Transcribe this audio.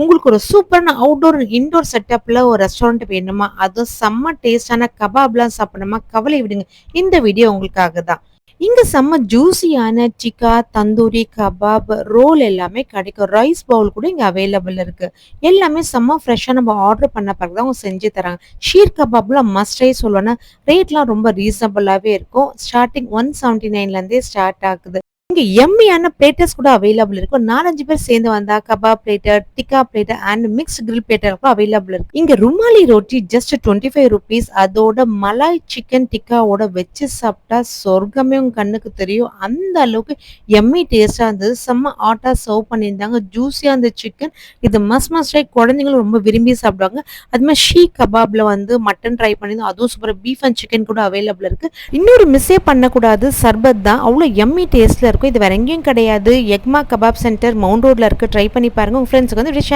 உங்களுக்கு ஒரு சூப்பரான அவுட்டோர், இன்டோர் செட்டப்ல ஒரு ரெஸ்டாரண்ட் வேணுமா? அதுவும் செம்ம டேஸ்டான கபாப்லாம் சாப்பிடணுமா? கவலை விடுங்க. இந்த வீடியோ உங்களுக்காக தான். இங்க செம்ம ஜூஸியான டிக்கா, தந்தூரி, கபாப், ரோல் எல்லாமே கிடைக்கும். ரைஸ் பவுல் கூட இங்க அவைலபிள் இருக்கு. எல்லாமே செம்ம ஃப்ரெஷ்ஷா நம்ம ஆர்டர் பண்ண பிறகு தான் அவங்க செஞ்சு தராங்க. ஷீர் கபாப்லாம் மஸ்ட் ட்ரை சொல்லுவேன்னா, ரேட்லாம் ரொம்ப ரீசனபிளாவே இருக்கும். ஸ்டார்ட்டிங் 179 இருந்தே ஸ்டார்ட் ஆகுது. இங்க எம்மியான பிளேட்டர்ஸ் கூட அவைலபிள் இருக்கு. ஒரு 4, 5 பேர் சேர்ந்து வந்தா kebab பிளேட்டர், tikka பிளேட்டர் and mixed grill பிளேட்டர் கூட அவைலபிள் இருக்கு. இங்க ருமாலி ரொட்டி ஜஸ்ட் ₹25. அதோட மலாய் சிக்கன் டிக்காவோட வச்சு சாப்பிட்டா சொர்க்கமே உங்க கண்ணுக்கு தெரியும். அந்த அளவுக்கு எம்மி டேஸ்டா இருந்தது. செம்ம ஹாட்டா சர்வ் பண்ணியிருந்தாங்க. ஜூஸியா இருந்த சிக்கன். இது மஸ்ட் ட்ரை. குழந்தைங்களும் ரொம்ப விரும்பி சாப்பிடுவாங்க. அது மாதிரி ஷீ கபாப்ல வந்து மட்டன் ட்ரை பண்ணியிருந்தோம். அதுவும் சூப்பர். பீஃப் அண்ட் சிக்கன் கூட அவைலபிள் இருக்கு. இன்னொரு மிஸ்ஸே பண்ணக்கூடாது சர்பத் தான். அவ்வளோ எம்மி டேஸ்ட்ல இருக்கும். இது வேற எங்கேயும் கிடையாது. எக்மா கபாப் சென்டர் மவுண்ட் ரோட்ல இருக்கு. ட்ரை பண்ணி பாருங்க. உங்க ஃப்ரெண்ட்ஸ்க்கு வந்து ஷேர்